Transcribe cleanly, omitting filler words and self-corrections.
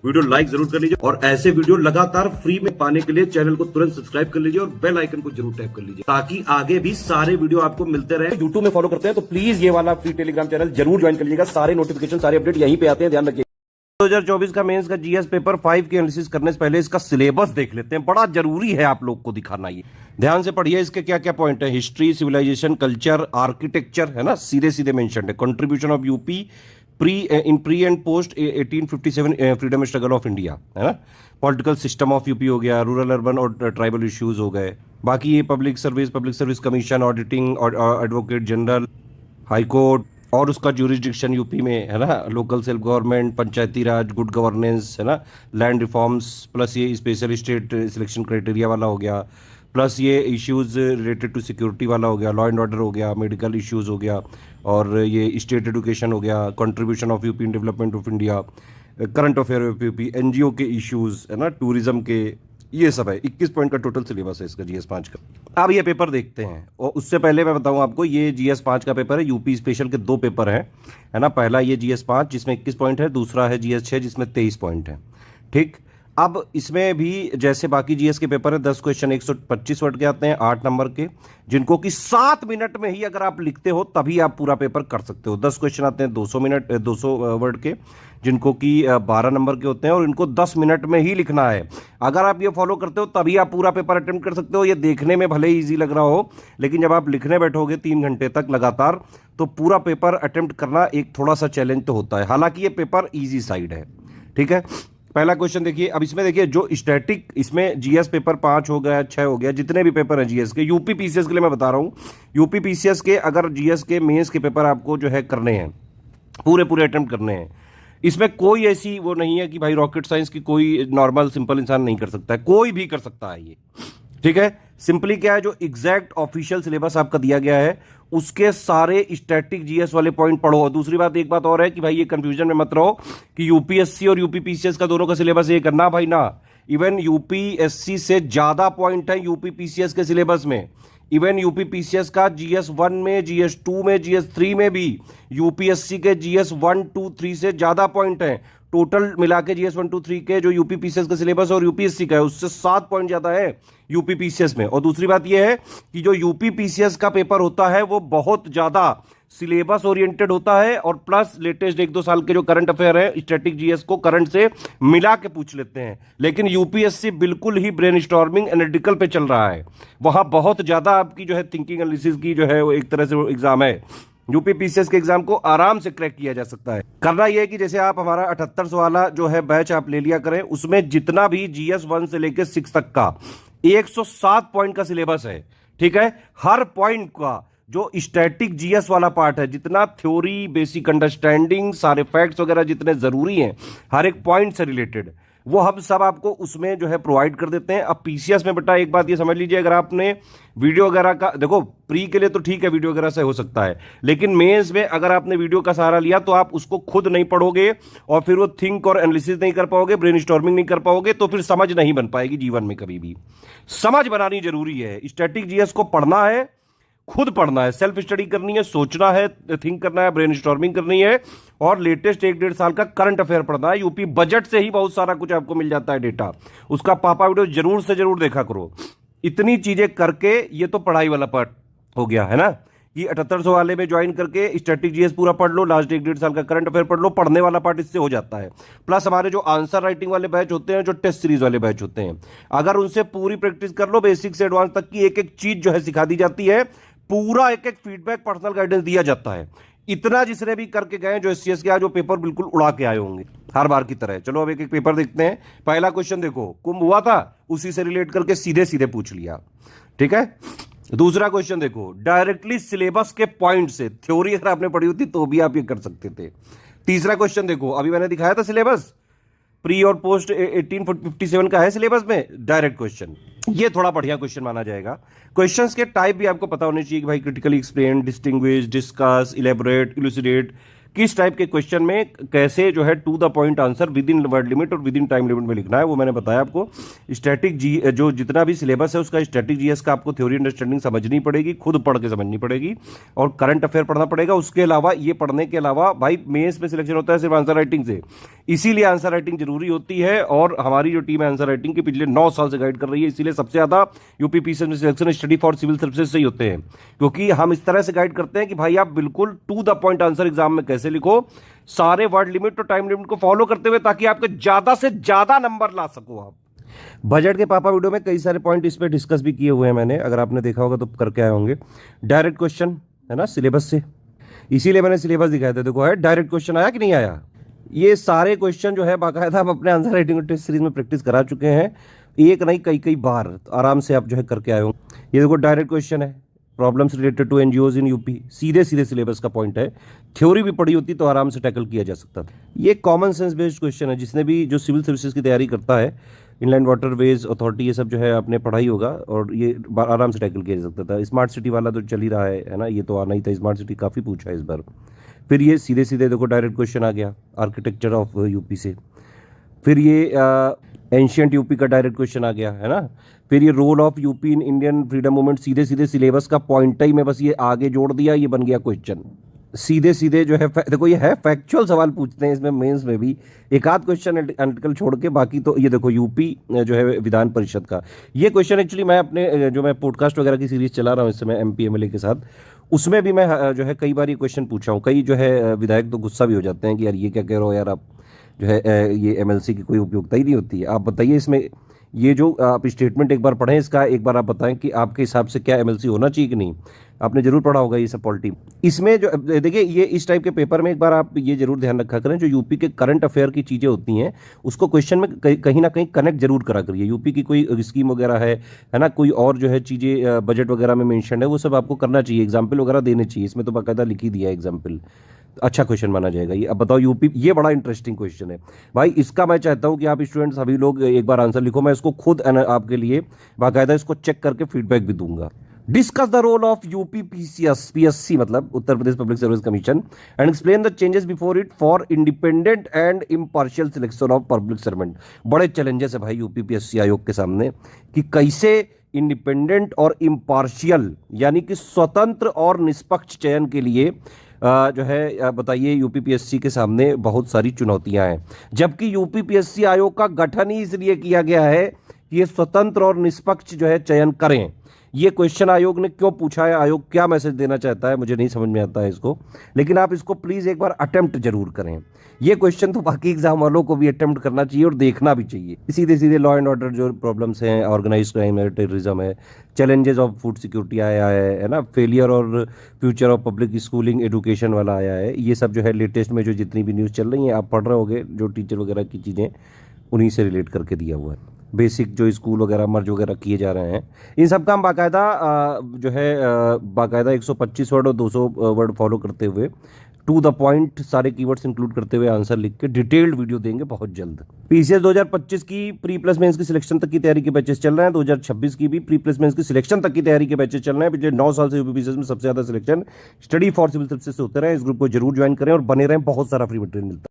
Video like जरूर कर लीजिए और ऐसे वीडियो लगातार फ्री में पाने के लिए चैनल को तुरंत सब्सक्राइब कर लीजिए और बेल आइकन को जरूर टैप कर लीजिए ताकि आगे भी सारे वीडियो आपको मिलते रहे। यूट्यूब में फॉलो करते हैं तो प्लीज ये वाला फ्री टेलीग्राम चैनल जरूर ज्वाइन कर लीजिएगा। सारे नोटिफिकेशन सारे अपडेट यहीं पे आते हैं, ध्यान रखिए। 2024 का मेंस का जीएस पेपर 5 की एनालिसिस करने से पहले इसका सिलेबस देख लेते हैं। बड़ा जरूरी है आप लोग को दिखाना। ये ध्यान से पढ़िए, इसके क्या क्या पॉइंट है। हिस्ट्री, सिविलाइजेशन, कल्चर, आर्किटेक्चर, है ना, सीधे सीधे मेंशन है। Contribution of UP pre and post 1857 freedom struggle of India, है ना। पॉलिटिकल सिस्टम ऑफ यूपी हो गया, रूरल अर्बन और ट्राइबल इश्यूज हो गए। बाकी ये public service commission, auditing, advocate general, high court और उसका ज्यूरिसडिक्शन यूपी में, है ना। लोकल सेल्फ गवर्नमेंट, पंचायती राज, गुड गवर्नेंस, है ना। लैंड रिफॉर्म्स, प्लस ये स्पेशल स्टेट सिलेक्शन क्राइटेरिया वाला हो गया, प्लस ये इश्यूज रिलेटेड टू सिक्योरिटी वाला हो गया, लॉ एंड ऑर्डर हो गया, मेडिकल इश्यूज हो गया, और ये स्टेट एजुकेशन हो गया, contribution of UP in development of India, current affair of UP, NGO के इश्यूज, है ना, टूरिज्म के, ये सब है। 21 पॉइंट का टोटल सिलेबस है इसका जीएस 5 का। अब ये पेपर देखते हैं, और उससे पहले मैं बताऊं आपको, ये जीएस 5 का पेपर है। यूपी स्पेशल के 2 पेपर हैं, है ना। पहला ये जीएस 5 जिसमें 21 पॉइंट है, दूसरा है जीएस 6 जिसमें 23 पॉइंट है। ठीक, अब इसमें भी जैसे बाकी जीएस के पेपर है, 10 क्वेश्चन 125 वर्ड के आते हैं, 8 नंबर के, जिनको कि 7 मिनट में ही अगर आप लिखते हो तभी आप पूरा पेपर कर सकते हो। 10 क्वेश्चन आते हैं 200 वर्ड के, जिनको कि 12 नंबर के होते हैं, और इनको 10 मिनट में ही लिखना है। अगर आप ये फॉलो करते हो तभी आप पूरा पेपर अटेम्प्ट कर सकते हो। ये देखने में भले ही ईजी लग रहा हो, लेकिन जब आप लिखने बैठोगे 3 घंटे तक लगातार, तो पूरा पेपर अटेम्प्ट करना एक थोड़ा सा चैलेंज तो होता है। हालांकि ये पेपर ईजी साइड है, ठीक है। पहला क्वेश्चन देखिए। अब इसमें देखिए, जो स्टैटिक, इसमें जीएस पेपर 5 हो गया, 6 हो गया, जितने भी पेपर हैं जीएस के, यूपी पीसीएस के लिए मैं बता रहा हूं, यूपी पीसीएस के अगर जीएस के मेंस के पेपर आपको जो है करने हैं, पूरे अटेम्प्ट करने हैं, इसमें कोई ऐसी वो नहीं है कि भाई रॉकेट साइंस की कोई नॉर्मल सिंपल इंसान नहीं कर सकता है, कोई भी कर सकता है ये, ठीक है। सिंपली क्या है, जो एग्जैक्ट ऑफिशियल सिलेबस आपका दिया गया है उसके सारे स्टैटिक जीएस वाले पॉइंट पढ़ो। और दूसरी बात, एक बात और है कि भाई ये कंफ्यूजन में मत रहो कि यूपीएससी और यूपी पीसीएस का दोनों का सिलेबस ये करना, भाई ना। इवन यूपीएससी से ज्यादा पॉइंट है यूपी पीसीएस के सिलेबस में। इवन यूपी पीसीएस का जीएस 1 में, जीएस 2 में, जीएस 3 में भी यूपीएससी के जीएस 1, 2, 3 से ज्यादा पॉइंट हैं। टोटल मिला के जीएस 1, 2, 3 के जो यूपी पीसीएस का सिलेबस और यूपीएससी का है, उससे 7 पॉइंट ज्यादा है यूपी पीसीएस में। और दूसरी बात यह है कि जो यूपी पीसीएस का पेपर होता है वो बहुत ज्यादा सिलेबस ओरिएंटेड होता है, और प्लस लेटेस्ट 1-2 साल के जो करंट अफेयर है, स्टैटिक जीएस को करंट से मिला के पूछ लेते हैं। लेकिन यूपीएससी बिल्कुल ही ब्रेनस्टॉर्मिंग एनालिटिकल पे चल रहा है। वहां बहुत ज्यादा आपकी जो है थिंकिंग एनालिसिस की जो है वो एक तरह से एग्जाम है। यूपी पीसीएस के एग्जाम को आराम से क्रैक किया जा सकता है। करना यह है कि जैसे आप हमारा 7800 वाला जो है बैच आप ले लिया करें, उसमें जितना भी जीएस 1 से लेकर 6 तक का 107 पॉइंट का सिलेबस है, ठीक है। हर पॉइंट का जो स्टैटिक जीएस वाला पार्ट है, जितना थ्योरी, बेसिक अंडरस्टैंडिंग, सारे फैक्ट्स वगैरह जितने जरूरी हैं हर एक पॉइंट से रिलेटेड, वो हम सब आपको उसमें जो है प्रोवाइड कर देते हैं। अब पीसीएस में बेटा एक बात ये समझ लीजिए, अगर आपने वीडियो वगैरह का, देखो प्री के लिए तो ठीक है वीडियो वगैरह से हो सकता है, लेकिन मेंस में अगर आपने वीडियो का सहारा लिया तो आप उसको खुद नहीं पढ़ोगे और फिर वो थिंक और एनालिसिस नहीं कर पाओगे, ब्रेनस्टॉर्मिंग नहीं कर पाओगे, तो फिर समझ नहीं बन पाएगी जीवन में कभी भी। समझ बनानी जरूरी है। स्टैटिक जीएस को पढ़ना है, खुद पढ़ना है, सेल्फ स्टडी करनी है, सोचना है, थिंक करना है, ब्रेनस्टॉर्मिंग करनी है, और लेटेस्ट 1-1.5 साल का करंट अफेयर पढ़ना है। यूपी बजट से ही बहुत सारा कुछ आपको मिल जाता है डेटा, उसका पापा वीडियो जरूर से जरूर देखा करो। इतनी चीजें करके ये तो पढ़ाई वाला पार्ट हो गया, है ना, कि 7800 वाले में ज्वाइन करके स्टैटिक जीएस पूरा पढ़ लो, लास्ट 1-1.5 साल का करंट अफेयर पढ़ लो, पढ़ने वाला पार्ट इससे हो जाता है। प्लस हमारे जो आंसर राइटिंग वाले बैच होते हैं, जो टेस्ट सीरीज वाले बैच होते हैं, अगर उनसे पूरी प्रैक्टिस कर लो, बेसिक से एडवांस तक की एक एक चीज जो है सिखा दी जाती है, पूरा एक एक फीडबैक, पर्सनल गाइडेंस दिया जाता है। इतना जिसने भी करके गए जो एससीएस के आज वो पेपर बिल्कुल उड़ा के आए होंगे हर बार की तरह। चलो अब एक एक पेपर देखते हैं। पहला क्वेश्चन देखो, कुंभ हुआ था, उसी से रिलेट करके सीधे सीधे पूछ लिया, ठीक है। दूसरा क्वेश्चन देखो, डायरेक्टली सिलेबस के पॉइंट से, थ्योरी अगर आपने पढ़ी होती तो भी आप ये कर सकते थे। तीसरा क्वेश्चन देखो, अभी मैंने दिखाया था सिलेबस, प्री और पोस्ट 1857 का है सिलेबस में, डायरेक्ट क्वेश्चन। ये थोड़ा बढ़िया क्वेश्चन माना जाएगा। क्वेश्चंस के टाइप भी आपको पता होने चाहिए कि भाई critically explain, distinguish, discuss, elaborate, elucidate, किस टाइप के क्वेश्चन में कैसे जो है to the point answer within word limit और विद इन टाइम लिमिट में लिखना है, वो मैंने बताया आपको। स्टैटिक जी जो जितना भी सिलेबस है उसका स्टैटिक जीएस का आपको थ्योरी अंडरस्टैंडिंग समझनी पड़ेगी, खुद पढ़ के समझनी पड़ेगी, और करंट अफेयर पढ़ना पड़ेगा। उसके अलावा ये पढ़ने के अलावा भाई मेंस में सिलेक्शन होता है सिर्फ आंसर राइटिंग से, इसीलिए आंसर राइटिंग जरूरी होती है। और हमारी जो टीम है आंसर राइटिंग की पिछले 9 साल से गाइड कर रही है, इसीलिए सबसे ज्यादा यूपीपीसीएस में selection study for civil services से ही होते हैं, क्योंकि हम इस तरह से गाइड करते हैं कि भाई आप बिल्कुल to the point answer exam में कैसे लिखो, सारे वर्ड लिमिट और टाइम लिमिट को फॉलो करते हुए, ताकि आपके ज्यादा से ज्यादा नंबर ला सको आप। बजट के पापा वीडियो में कई सारे पॉइंट इस पे डिस्कस भी किए हुए हैं मैंने, अगर आपने देखा होगा तो करके आए होंगे। डायरेक्ट क्वेश्चन है ना सिलेबस से, इसीलिए मैंने सिलेबस दिखाया था। देखो है डायरेक्ट क्वेश्चन आया कि नहीं आया, ये सारे क्वेश्चन जो है बाकायदा हम अपने आंसर राइटिंग टेस्ट सीरीज में प्रैक्टिस करा चुके हैं, एक नहीं कई कई बार, तो आराम से आप जो है करके आए हो। ये देखो डायरेक्ट क्वेश्चन है, problems related to NGOs in UP, सीधे सीधे सिलेबस का पॉइंट है, थ्योरी भी पढ़ी होती तो आराम से टैकल किया जा सकता था। ये कॉमन सेंस बेस्ड क्वेश्चन है, जिसने भी जो सिविल सर्विसेज की तैयारी करता है, इनलैंड वाटरवेज अथॉरिटी, ये सब जो है आपने पढ़ाई होगा, और ये आराम से टैकल किया जा सकता था। स्मार्ट सिटी वाला तो चल ही रहा है ना, ये तो आना ही था, स्मार्ट सिटी काफ़ी पूछा है इस बार। फिर ये सीधे सीधे देखो डायरेक्ट क्वेश्चन आ गया आर्किटेक्चर ऑफ यूपी से। फिर ये एंशियंट यूपी का डायरेक्ट क्वेश्चन आ गया है ना। फिर ये role of UP in Indian freedom movement, सीधे सीधे सिलेबस का पॉइंट ही में बस ये आगे जोड़ दिया, ये बन गया क्वेश्चन। सीधे सीधे जो है देखो ये है फैक्चुअल सवाल पूछते हैं इसमें, मेंस में भी एक आध क्वेश्चन आर्टिकल छोड़ के, बाकी तो ये देखो यूपी जो है विधान परिषद का ये क्वेश्चन। एक्चुअली मैं अपने जो मैं पॉडकास्ट वगैरह की सीरीज चला रहा हूँ इस समय एमपी एमएलए के साथ, उसमें भी मैं जो है कई बार ये क्वेश्चन पूछा हूँ। कई जो है विधायक तो गुस्सा भी हो जाते हैं कि यार ये क्या कह रहे हो यार आप, जो है ये एमएलसी की कोई उपयोगिता ही नहीं होती है। आप बताइए इसमें ये जो आप स्टेटमेंट एक बार पढ़ें इसका, एक बार आप बताएं कि आपके हिसाब से क्या एमएलसी होना चाहिए कि नहीं। आपने जरूर पढ़ा होगा ये सब पॉलिटी। इसमें जो देखिए ये इस टाइप के पेपर में एक बार आप ये जरूर ध्यान रखा करें, जो यूपी के करंट अफेयर की चीज़ें होती हैं उसको क्वेश्चन में कहीं ना कहीं कनेक्ट जरूर करा करिए। यूपी की कोई स्कीम वगैरह है ना, कोई और जो है चीज़ें बजट वगैरह में मेंशन है, वो सब आपको करना चाहिए, एग्जाम्पल वगैरह देने चाहिए। इसमें तो बाकायदा लिख ही दिया है एग्जाम्पल, अच्छा क्वेश्चन माना जाएगा ये। अब बताओ यूपी, ये बड़ा इंटरेस्टिंग क्वेश्चन है भाई, इसका मैं चाहता हूं कि आप स्टूडेंट सभी लोग एक बार आंसर लिखो, मैं इसको खुद आपके लिए बाकायदा इसको चेक करके फीडबैक भी दूंगा। Discuss the role of UP PSC मतलब Uttar Pradesh public service commission and explain the changes before it for independent and impartial selection of public servant. बड़े चैलेंजेस है भाई यूपी पीएससी आयोग के सामने कि कैसे इंडिपेंडेंट और इम्पार्शियल यानी कि स्वतंत्र और निष्पक्ष चयन के लिए जो है बताइए यूपीपीएससी के सामने बहुत सारी चुनौतियां हैं, जबकि यूपीपीएससी आयोग का गठन ही इसलिए किया गया है कि ये स्वतंत्र और निष्पक्ष जो है चयन करें। ये क्वेश्चन आयोग ने क्यों पूछा है, आयोग क्या मैसेज देना चाहता है, मुझे नहीं समझ में आता है इसको, लेकिन आप इसको प्लीज एक बार अटेम्प्ट जरूर करें। ये क्वेश्चन तो बाकी एग्जाम वालों को भी अटेम्प्ट करना चाहिए और देखना भी चाहिए। सीधे सीधे लॉ एंड ऑर्डर जो प्रॉब्लम्स हैं, ऑर्गेनाइज्ड क्राइम है, टेररिज्म है, चैलेंजेस ऑफ फूड सिक्योरिटी आया है ना, फेलियर और future of public schooling education वाला आया है। ये सब जो है लेटेस्ट में जो जितनी भी न्यूज़ चल रही हैं आप पढ़ रहे होंगे, जो टीचर वगैरह की चीज़ें उन्हीं से रिलेट करके दिया हुआ है। बेसिक जो स्कूल वगैरह मर्ज वगैरह किए जा रहे हैं, इन सब का हम बाकायदा जो है बाकायदा 125 वर्ड और 200 वर्ड फॉलो करते हुए टू द पॉइंट सारे कीवर्ड्स इंक्लूड करते हुए आंसर लिख के डिटेल्ड वीडियो देंगे बहुत जल्द। पीसीएस 2025 की प्री प्लस मेंस की सिलेक्शन तक की तैयारी के बैचेस चल रहे हैं, 2026 की भी प्री प्लस मेंस की सिलेक्शन तक की तैयारी के बैचेस चल रहे हैं। पिछले 9 साल से यूपीपीसीएस में सबसे ज्यादा selection study for civil services से होते रहे। इस ग्रुप को जरूर ज्वाइन करें और बने रहें, बहुत सारा फ्री मटेरियल मिलता है।